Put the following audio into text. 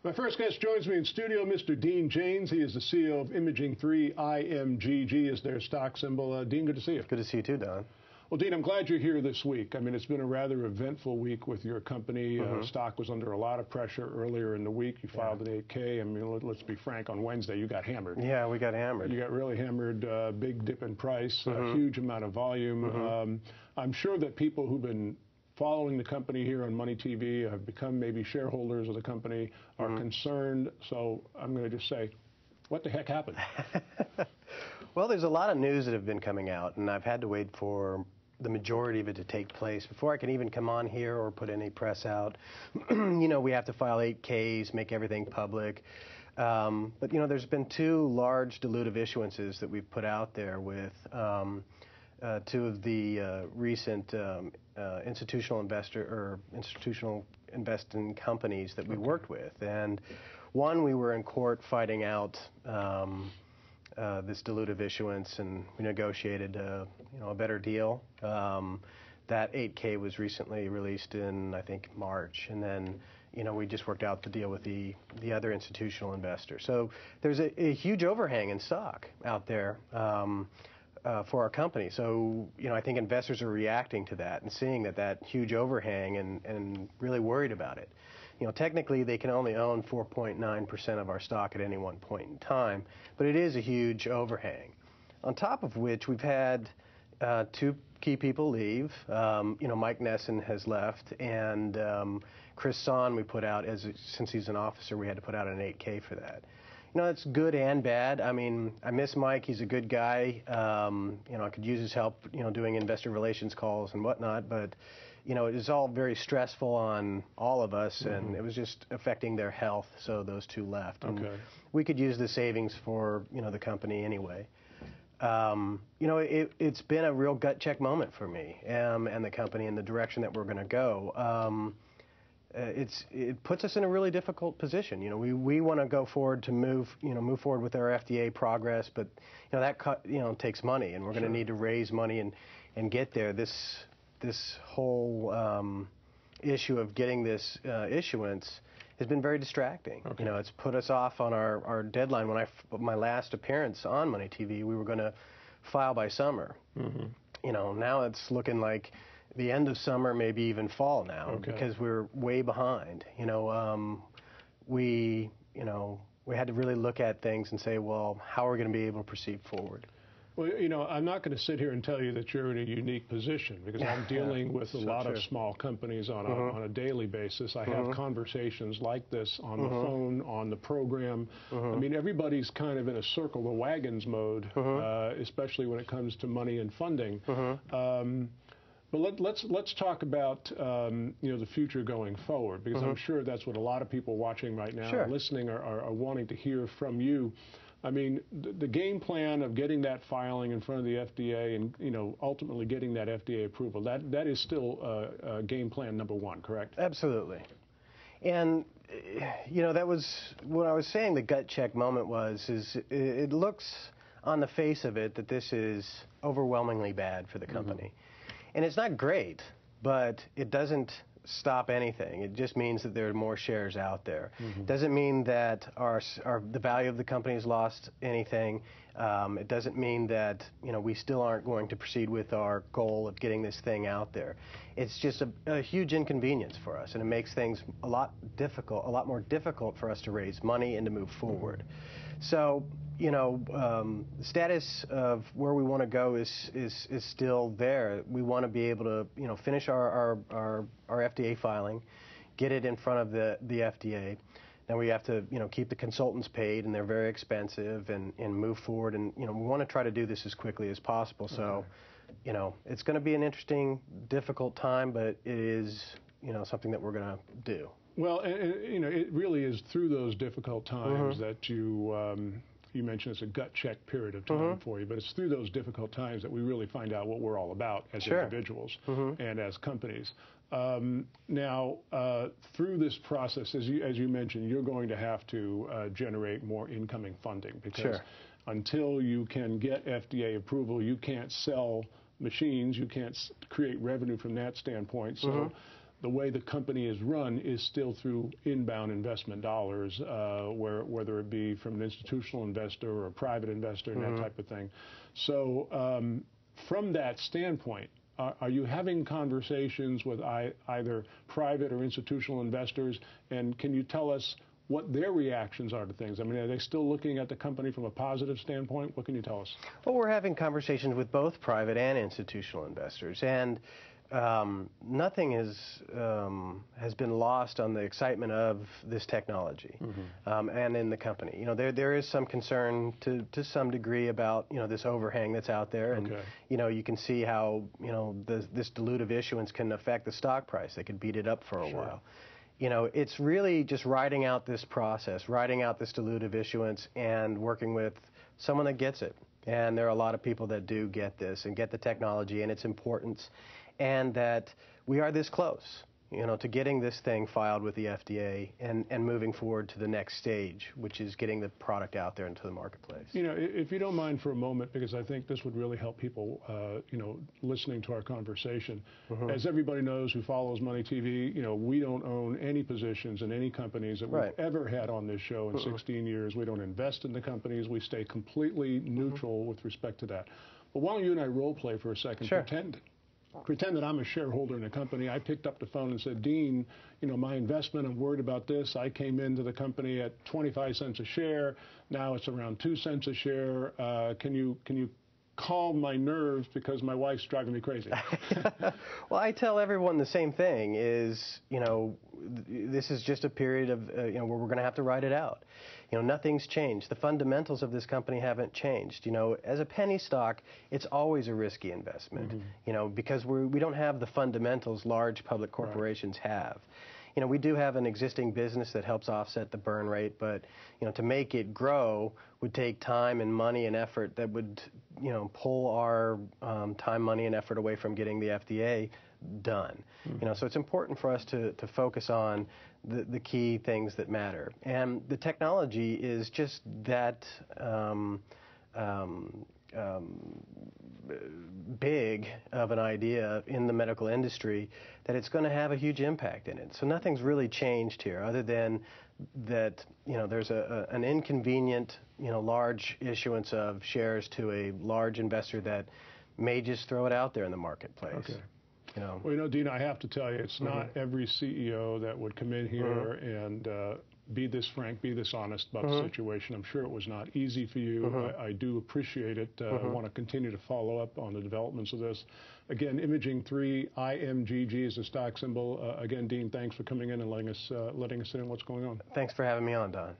My first guest joins me in studio, Mr. Dean Janes. He is the CEO of IMGG. IMGG is their stock symbol. Dean, good to see you. Good to see you too, Don. Well, Dean, I'm glad you're here this week. I mean, it's been a rather eventful week with your company. Stock was under a lot of pressure earlier in the week. You filed an 8K. I mean, let's be frank, on Wednesday you got hammered. Yeah, we got hammered. You got really hammered, big dip in price, a huge amount of volume. I'm sure that people who've been following the company here on MoneyTV, have become maybe shareholders of the company, are concerned. So I'm going to just say, what the heck happened? Well, there's a lot of news that have been coming out, and I've had to wait for the majority of it to take place before I can even come on here or put any press out. You know, we have to file 8Ks, make everything public. But, you know, there's been two large dilutive issuances that we've put out there with two of the recent institutional investing companies that we worked with. And one, we were in court fighting out this dilutive issuance, and we negotiated a better deal. That 8K was recently released in, I think, March, and then we just worked out the deal with the other institutional investor. So there's a huge overhang in stock out there for our company. So I think investors are reacting to that and seeing that huge overhang and really worried about it. Technically they can only own 4.9% of our stock at any one point in time, but it is a huge overhang. On top of which, we've had two key people leave. Mike Nesson has left, and Chris Son we put out, since he's an officer, we had to put out an 8K for that. It's good and bad. I mean, I miss Mike. He's a good guy. I could use his help, doing investor relations calls and whatnot, but it was all very stressful on all of us, and it was just affecting their health, so those two left. And we could use the savings for, the company anyway. It's been a real gut check moment for me and the company and the direction that we're going to go. It puts us in a really difficult position. We want to go forward to move forward with our FDA progress, but that takes money, and we're going to need to raise money and get there. This whole issue of getting this issuance has been very distracting. It's put us off on our deadline. When my last appearance on MoneyTV, we were going to file by summer. Now it's looking like the end of summer, maybe even fall now, because we're way behind. We had to really look at things and say, well, how are we going to be able to proceed forward? Well, I'm not going to sit here and tell you that you're in a unique position, because I'm dealing with a lot of small companies on a daily basis. I have conversations like this on the phone, on the program. I mean, everybody's kind of in a circle the wagons mode, especially when it comes to money and funding. But let's talk about the future going forward, because I'm sure that's what a lot of people watching right now and listening are wanting to hear from you. I mean, the game plan of getting that filing in front of the FDA and ultimately getting that FDA approval, that is still game plan number one, correct? Absolutely. And that was what I was saying. The gut check moment is it looks on the face of it that this is overwhelmingly bad for the company. And it's not great, but it doesn't stop anything. It just means that there are more shares out there. It doesn't mean that the value of the company has lost anything. It doesn't mean that we still aren't going to proceed with our goal of getting this thing out there. It's just a huge inconvenience for us, and it makes things a lot more difficult for us to raise money and to move forward. So the status of where we want to go is still there. We want to be able to finish our FDA filing, get it in front of the FDA. Now we have to keep the consultants paid, and they're very expensive, and move forward. And we want to try to do this as quickly as possible. So it's going to be an interesting, difficult time, but it is something that we're going to do. Well, and it really is through those difficult times that you mentioned it's a gut check period of time for you, but it's through those difficult times that we really find out what we're all about as individuals and as companies. Now, through this process, as you mentioned, you're going to have to generate more incoming funding, because until you can get FDA approval, you can't sell machines, you can't create revenue from that standpoint. So the way the company is run is still through inbound investment dollars, whether it be from an institutional investor or a private investor and that type of thing. So from that standpoint, are you having conversations with either private or institutional investors, and can you tell us what their reactions are to things? I mean, are they still looking at the company from a positive standpoint? What can you tell us? Well, we're having conversations with both private and institutional investors, and nothing has been lost on the excitement of this technology and in the company. You know, there is some concern to some degree about, you know, this overhang that's out there, and you know, you can see how, you know, this dilutive issuance can affect the stock price. They could beat it up for a while. You know, it's really just riding out this process, riding out this dilutive issuance, and working with someone that gets it. And there are a lot of people that do get this and get the technology and its importance, and that we are this close, you know, to getting this thing filed with the FDA and moving forward to the next stage, which is getting the product out there into the marketplace. You know, if you don't mind for a moment, because I think this would really help people, you know, listening to our conversation. As everybody knows who follows MoneyTV, you know, we don't own any positions in any companies that we've ever had on this show in 16 years. We don't invest in the companies. We stay completely neutral with respect to that. But why don't you and I role play for a second? Pretend that I'm a shareholder in a company. I picked up the phone and said, Dean, you know, my investment, I'm worried about this. I came into the company at 25 cents a share. Now it's around 2 cents a share. Can you calm my nerves because my wife's driving me crazy? Well, I tell everyone the same thing is, you know, this is just a period of, you know, where we're going to have to ride it out. You know, nothing's changed. The fundamentals of this company haven't changed. You know, as a penny stock, it's always a risky investment, you know, because we don't have the fundamentals large public corporations have. You know, we do have an existing business that helps offset the burn rate, but, you know, to make it grow would take time and money and effort that would, you know, pull our time, money, and effort away from getting the FDA done. You know, so it's important for us to focus on the key things that matter. And the technology is just that big of an idea in the medical industry that it's going to have a huge impact in it. So nothing's really changed here other than that, you know, there's an inconvenient, you know, large issuance of shares to a large investor that may just throw it out there in the marketplace. You know. Well, you know, Dean, I have to tell you, it's not every CEO that would come in here and be this frank, be this honest about the situation. I'm sure it was not easy for you. I do appreciate it. I want to continue to follow up on the developments of this. Again, Imaging 3, IMGG is the stock symbol. Again, Dean, thanks for coming in and letting us in on what's going on. Thanks for having me on, Don.